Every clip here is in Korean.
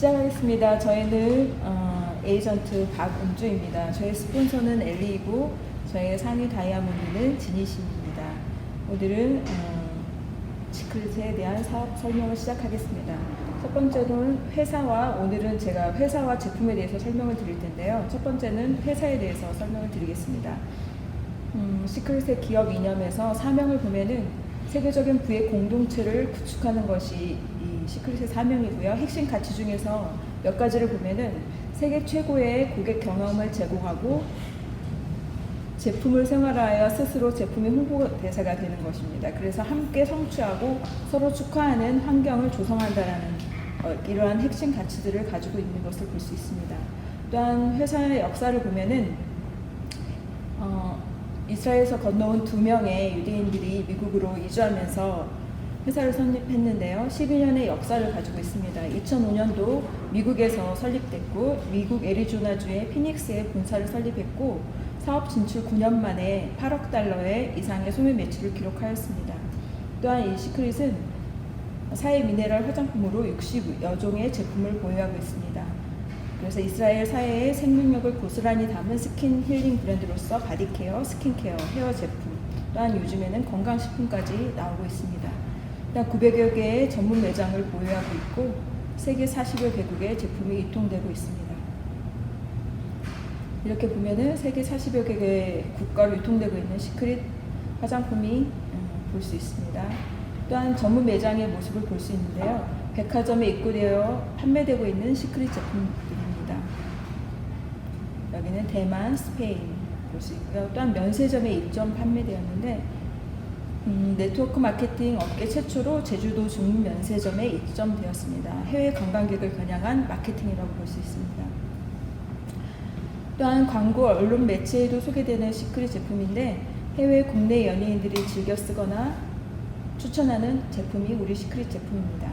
시작하겠습니다. 저희는 에이전트 박은주입니다. 저희 스폰서는 엘리이고 저희의 상위 다이아몬드는 지니신입니다. 오늘은 시크릿에 대한 사업 설명을 시작하겠습니다. 첫 번째는 회사와 오늘은 제가 회사와 제품에 대해서 설명을 드릴 텐데요. 첫 번째는 회사에 대해서 설명을 드리겠습니다. 시크릿의 기업 이념에서 사명을 보면은 세계적인 부의 공동체를 구축하는 것이 이 시크릿의 사명이고요. 핵심 가치 중에서 몇 가지를 보면은 세계 최고의 고객 경험을 제공하고 제품을 생활하여 스스로 제품의 홍보 대사가 되는 것입니다. 그래서 함께 성취하고 서로 축하하는 환경을 조성한다라는 이러한 핵심 가치들을 가지고 있는 것을 볼 수 있습니다. 또한 회사의 역사를 보면은 이스라엘에서 건너온 2명의 유대인들이 미국으로 이주하면서 회사를 설립했는데요. 12년의 역사를 가지고 있습니다. 2005년도 미국에서 설립됐고 미국 애리조나주의 피닉스에 본사를 설립했고 사업 진출 9년 만에 8억 달러의 이상의 소매 매출을 기록하였습니다. 또한 이 시크릿은 사회 미네랄 화장품으로 60여 종의 제품을 보유하고 있습니다. 그래서 이스라엘 사회의 생명력을 고스란히 담은 스킨 힐링 브랜드로서 바디케어, 스킨케어, 헤어 제품, 또한 요즘에는 건강식품까지 나오고 있습니다. 또한 900여 개의 전문 매장을 보유하고 있고 세계 40여 개국의 제품이 유통되고 있습니다. 이렇게 보면은 세계 40여 개의 국가로 유통되고 있는 시크릿 화장품이 볼 수 있습니다. 또한 전문 매장의 모습을 볼 수 있는데요. 백화점에 입고되어 판매되고 있는 시크릿 제품들입니다. 여기는 대만, 스페인 볼 수 있고요. 또한 면세점에 입점 판매되었는데 네트워크 마케팅 업계 최초로 제주도 중문 면세점에 입점되었습니다. 해외 관광객을 겨냥한 마케팅이라고 볼 수 있습니다. 또한 광고, 언론 매체에도 소개되는 시크릿 제품인데 해외 국내 연예인들이 즐겨 쓰거나 추천하는 제품이 우리 시크릿 제품입니다.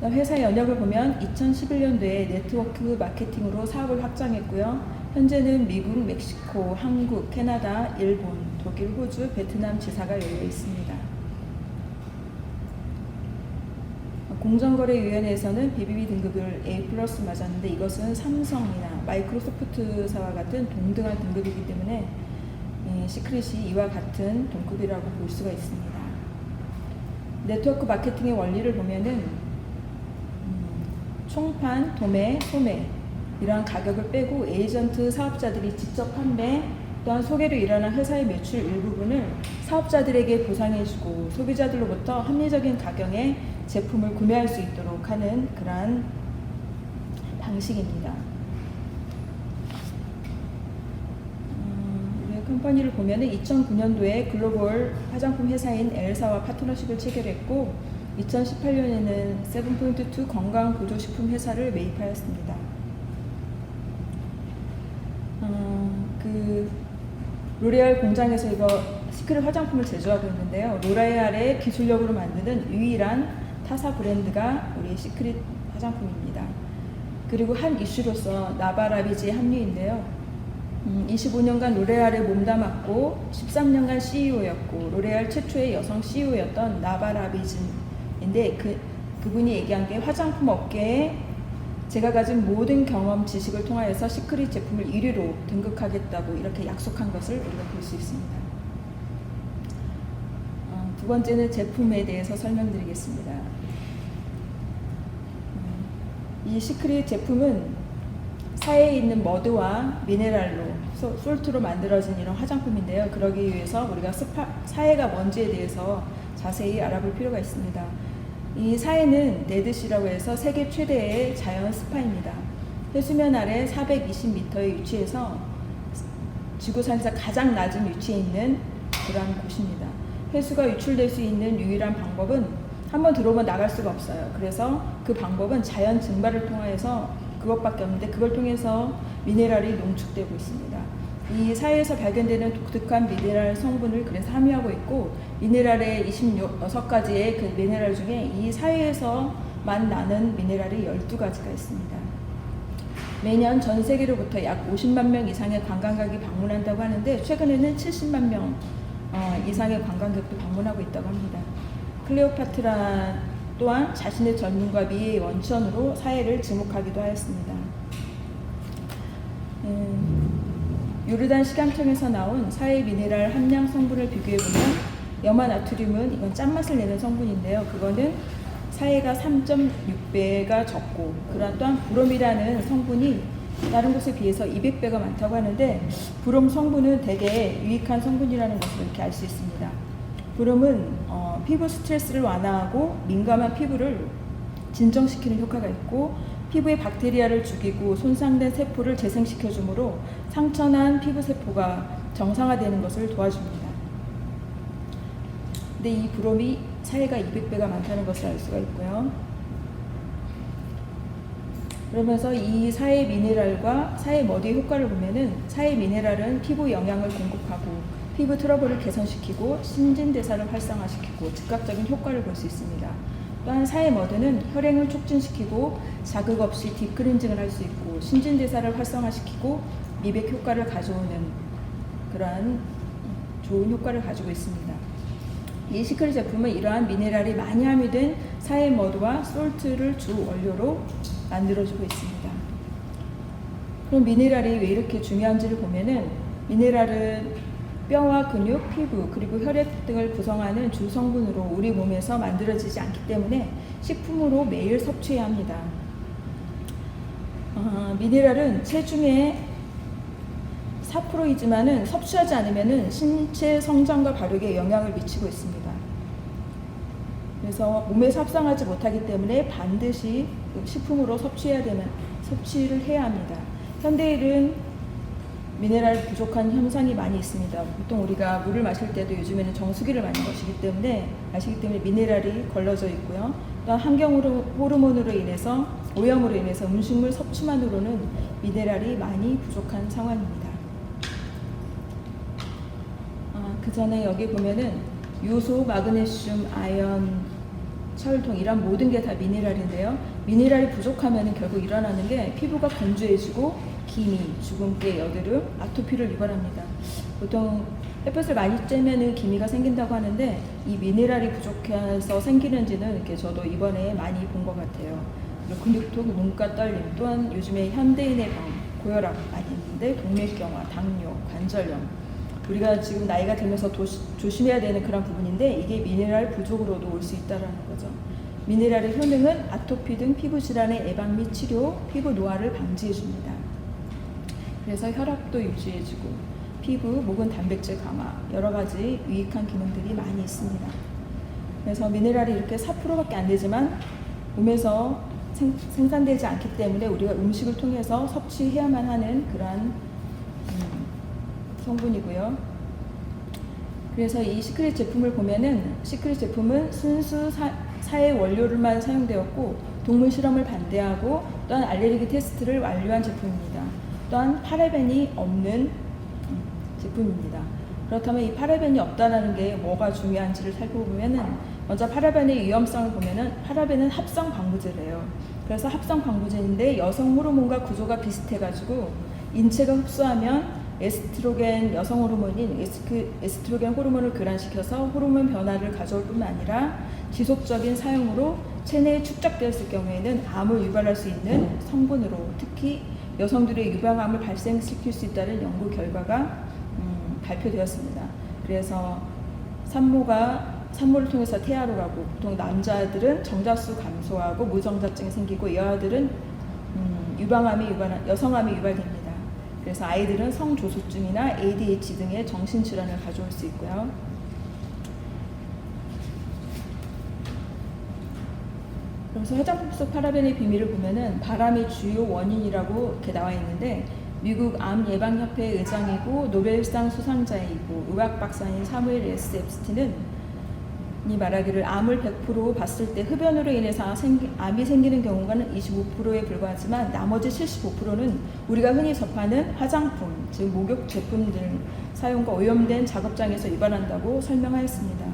회사 연역을 보면 2011년도에 네트워크 마케팅으로 사업을 확장했고요. 현재는 미국, 멕시코, 한국, 캐나다, 일본, 독일, 호주, 베트남 지사가 열려 있습니다. 공정거래위원회에서는 BBB 등급을 A+ 맞았는데 이것은 삼성이나 마이크로소프트사와 같은 동등한 등급이기 때문에 시크릿이 이와 같은 동급이라고 볼 수가 있습니다. 네트워크 마케팅의 원리를 보면은 총판, 도매, 소매 이러한 가격을 빼고 에이전트 사업자들이 직접 판매 또한 소개로 일어난 회사의 매출 일부분을 사업자들에게 보상해주고 소비자들로부터 합리적인 가격에 제품을 구매할 수 있도록 하는 그러한 방식입니다. 컴퍼니를 보면은 2009년도에 글로벌 화장품 회사인 엘사와 파트너십을 체결했고 2018년에는 7.2 건강 보조식품 회사를 매입하였습니다. 로레알 공장에서 이거 시크릿 화장품을 제조하고 있는데요. 로레알의 기술력으로 만드는 유일한 타사 브랜드가 우리 시크릿 화장품입니다. 그리고 한 이슈로서 나바라비지의 합류인데요. 25년간 로레알에 몸담았고 13년간 CEO였고 로레알 최초의 여성 CEO였던 나바라비즈인데 그분이 얘기한 게 화장품 업계에 제가 가진 모든 경험 지식을 통하여서 시크릿 제품을 1위로 등극하겠다고 이렇게 약속한 것을 우리가 볼 수 있습니다. 두 번째는 제품에 대해서 설명드리겠습니다. 이 시크릿 제품은 사회에 있는 머드와 미네랄로 솔트로 만들어진 이런 화장품인데요. 그러기 위해서 우리가 사회가 뭔지에 대해서 자세히 알아볼 필요가 있습니다. 이 사회는 네드시라고 해서 세계 최대의 자연 스파입니다. 해수면 아래 420m에 위치해서 지구상에서 가장 낮은 위치에 있는 그러한 곳입니다. 해수가 유출될 수 있는 유일한 방법은 한번 들어오면 나갈 수가 없어요. 그래서 그 방법은 자연 증발을 통해서 그것밖에 없는데 그걸 통해서 미네랄이 농축되고 있습니다. 이 사회에서 발견되는 독특한 미네랄 성분을 그래서 함유하고 있고 미네랄의 26가지의 그 미네랄 중에 이 사회에서만 나는 미네랄이 12가지가 있습니다. 매년 전 세계로부터 약 50만 명 이상의 관광객이 방문한다고 하는데 최근에는 70만 명 이상의 관광객도 방문하고 있다고 합니다. 클레오파트라 또한 자신의 젊음과 미의 원천으로 사회를 지목하기도 하였습니다. 요르단 식양청에서 나온 사회 미네랄 함량 성분을 비교해보면 염화나트륨은 이건 짠맛을 내는 성분인데요. 그거는 사해가 3.6배가 적고, 또한 브롬이라는 성분이 다른 곳에 비해서 200배가 많다고 하는데, 브롬 성분은 되게 유익한 성분이라는 것을 이렇게 알 수 있습니다. 브롬은 피부 스트레스를 완화하고 민감한 피부를 진정시키는 효과가 있고, 피부의 박테리아를 죽이고 손상된 세포를 재생시켜 주므로 상처난 피부 세포가 정상화되는 것을 도와줍니다. 근데 이 브롬이 사해가 200배가 많다는 것을 알 수가 있고요. 그러면서 이 사해 미네랄과 사해 머드의 효과를 보면은, 사해 미네랄은 피부 영양을 공급하고 피부 트러블을 개선시키고 신진대사를 활성화시키고 즉각적인 효과를 볼 수 있습니다. 또한 사해 머드는 혈행을 촉진시키고 자극 없이 딥클렌징을 할 수 있고 신진대사를 활성화시키고 미백 효과를 가져오는 그러한 좋은 효과를 가지고 있습니다. 이 시크릿 제품은 이러한 미네랄이 많이 함유된 사해 머드와 솔트를 주 원료로 만들어주고 있습니다. 그럼 미네랄이 왜 이렇게 중요한지를 보면은, 미네랄은 뼈와 근육, 피부, 그리고 혈액 등을 구성하는 주 성분으로 우리 몸에서 만들어지지 않기 때문에 식품으로 매일 섭취해야 합니다. 미네랄은 체중의 4%이지만은 섭취하지 않으면은 신체 성장과 발육에 영향을 미치고 있습니다. 그래서 몸에서 합성하지 못하기 때문에 반드시 식품으로 섭취를 해야 합니다. 현대인은 미네랄 부족한 현상이 많이 있습니다. 보통 우리가 물을 마실 때도 요즘에는 정수기를 많이 마시기 때문에 미네랄이 걸러져 있고요. 또한 환경 호르몬으로 인해서, 오염으로 인해서 음식물 섭취만으로는 미네랄이 많이 부족한 상황입니다. 그 전에 여기 보면은 요소, 마그네슘, 아연, 철동 이런 모든 게 다 미네랄인데요. 미네랄이 부족하면 결국 일어나는 게 피부가 건조해지고 기미, 주근깨, 여드름, 아토피를 유발합니다. 보통 햇볕을 많이 쬐면 기미가 생긴다고 하는데, 이 미네랄이 부족해서 생기는지는 이렇게 저도 이번에 많이 본 것 같아요. 그리고 근육통, 눈가 떨림, 또한 요즘에 현대인의 병, 고혈압 많이 있는데 동맥경화, 당뇨, 관절염, 우리가 지금 나이가 들면서 조심해야 되는 그런 부분인데, 이게 미네랄 부족으로도 올 수 있다는 거죠. 미네랄의 효능은 아토피 등 피부 질환의 예방 및 치료, 피부 노화를 방지해 줍니다. 그래서 혈압도 유지해주고 피부, 목은 단백질 강화, 여러 가지 유익한 기능들이 많이 있습니다. 그래서 미네랄이 이렇게 4%밖에 안 되지만 몸에서 생산되지 않기 때문에 우리가 음식을 통해서 섭취해야만 하는 그러한 성분이고요. 그래서 이 시크릿 제품을 보면은, 시크릿 제품은 순수 사해 원료를만 사용되었고 동물 실험을 반대하고, 또한 알레르기 테스트를 완료한 제품입니다. 또한 파라벤이 없는 제품입니다. 그렇다면 이 파라벤이 없다는 게 뭐가 중요한지를 살펴보면은, 먼저 파라벤의 위험성을 보면은, 파라벤은 합성 방부제래요. 그래서 합성 방부제인데 여성 호르몬과 구조가 비슷해가지고 인체가 흡수하면 에스트로겐, 여성 호르몬인 에스트로겐 호르몬을 교란시켜서 호르몬 변화를 가져올 뿐만 아니라 지속적인 사용으로 체내에 축적되었을 경우에는 암을 유발할 수 있는 성분으로, 특히 여성들의 유방암을 발생시킬 수 있다는 연구 결과가 발표되었습니다. 그래서 산모를 통해서 태아로 가고, 보통 남자들은 정자수 감소하고 무정자증이 생기고, 여아들은 여성암이 유발됩니다. 그래서 아이들은 성조숙증이나 ADHD 등의 정신질환을 가져올 수 있고요. 그래서 화장품 속 파라벤의 비밀을 보면은, 바람이 주요 원인이라고 이렇게 나와 있는데, 미국 암 예방협회 의장이고 노벨상 수상자이고 의학 박사인 사무엘 S. 앱스틴은 이 말하기를, 암을 100% 봤을 때 흡연으로 인해서 암이 생기는 경우가는 25%에 불과하지만 나머지 75%는 우리가 흔히 접하는 화장품, 즉 목욕 제품 등 사용과 오염된 작업장에서 유발한다고 설명하였습니다.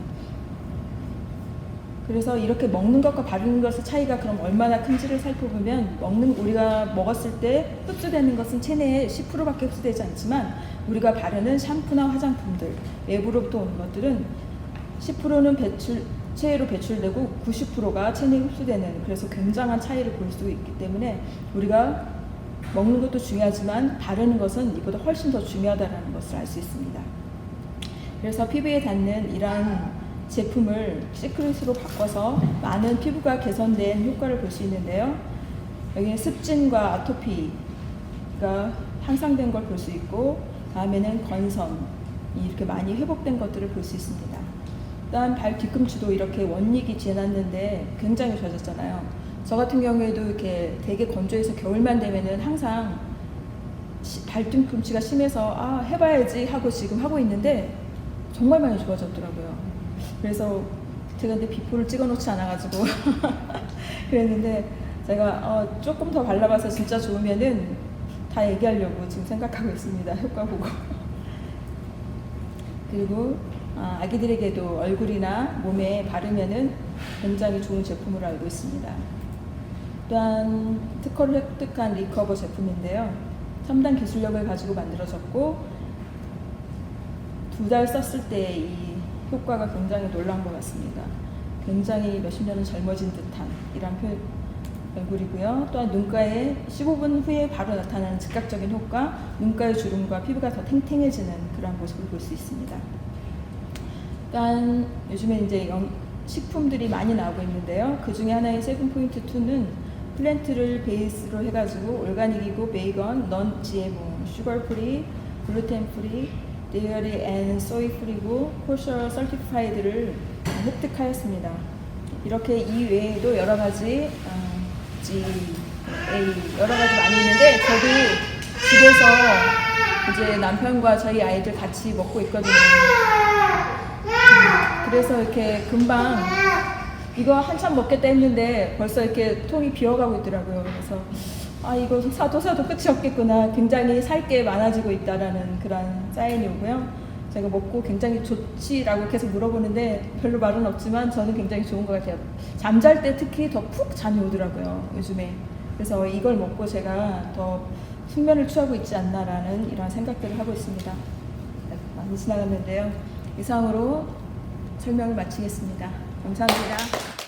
그래서 이렇게 먹는 것과 바르는 것의 차이가 그럼 얼마나 큰지를 살펴보면, 우리가 먹었을 때 흡수되는 것은 체내에 10%밖에 흡수되지 않지만, 우리가 바르는 샴푸나 화장품들, 외부로부터 오는 것들은 10%는 체외로 배출되고 90%가 체내에 흡수되는, 그래서 굉장한 차이를 볼 수 있기 때문에 우리가 먹는 것도 중요하지만 바르는 것은 이보다 훨씬 더 중요하다는 것을 알 수 있습니다. 그래서 피부에 닿는 이러한 제품을 시크릿으로 바꿔서 많은 피부가 개선된 효과를 볼 수 있는데요. 여기는 습진과 아토피가 향상된 걸 볼 수 있고, 다음에는 건선이 이렇게 많이 회복된 것들을 볼 수 있습니다. 또한 발 뒤꿈치도 이렇게 원익이 지났는데 굉장히 좋아졌잖아요. 저 같은 경우에도 이렇게 되게 건조해서 겨울만 되면은 항상 발 뒤꿈치가 심해서 해봐야지 하고 지금 하고 있는데 정말 많이 좋아졌더라고요. 그래서 제가 근데 비포를 찍어 놓지 않아가지고 그랬는데, 제가 조금 더 발라봐서 진짜 좋으면은 다 얘기하려고 지금 생각하고 있습니다. 효과 보고. 그리고 아기들에게도 얼굴이나 몸에 바르면은 굉장히 좋은 제품으로 알고 있습니다. 또한 특허를 획득한 리커버 제품인데요. 첨단 기술력을 가지고 만들어졌고 2달 썼을 때 이 효과가 굉장히 놀라운 것 같습니다. 굉장히 몇십 년은 젊어진 듯한 이런 얼굴이고요. 또한 눈가에 15분 후에 바로 나타나는 즉각적인 효과, 눈가의 주름과 피부가 더 탱탱해지는 그런 모습을 볼 수 있습니다. 또한 요즘에 이제 식품들이 많이 나오고 있는데요. 그 중에 하나인 세븐포인트2는 플랜트를 베이스로 해가지고 올가닉이고 베이건, 넌 GMO, 슈거 프리, 글루텐 프리, 데이어리 앤 소이 프리고 코셔 서티파이드를 획득하였습니다. 이렇게 이 외에도 여러 가지 여러 가지 많이 있는데, 저도 집에서 이제 남편과 저희 아이들 같이 먹고 있거든요. 그래서 이렇게 금방 이거 한참 먹겠다 했는데 벌써 이렇게 통이 비어가고 있더라고요. 그래서 이거 사도 끝이 없겠구나. 굉장히 살 게 많아지고 있다라는 그런 사인이 오고요. 제가 먹고 굉장히 좋지라고 계속 물어보는데 별로 말은 없지만 저는 굉장히 좋은 것 같아요. 잠잘 때 특히 더 푹 잠이 오더라고요, 요즘에. 그래서 이걸 먹고 제가 더 숙면을 취하고 있지 않나라는 이런 생각들을 하고 있습니다. 많이 지나갔는데요. 이상으로 설명을 마치겠습니다. 감사합니다.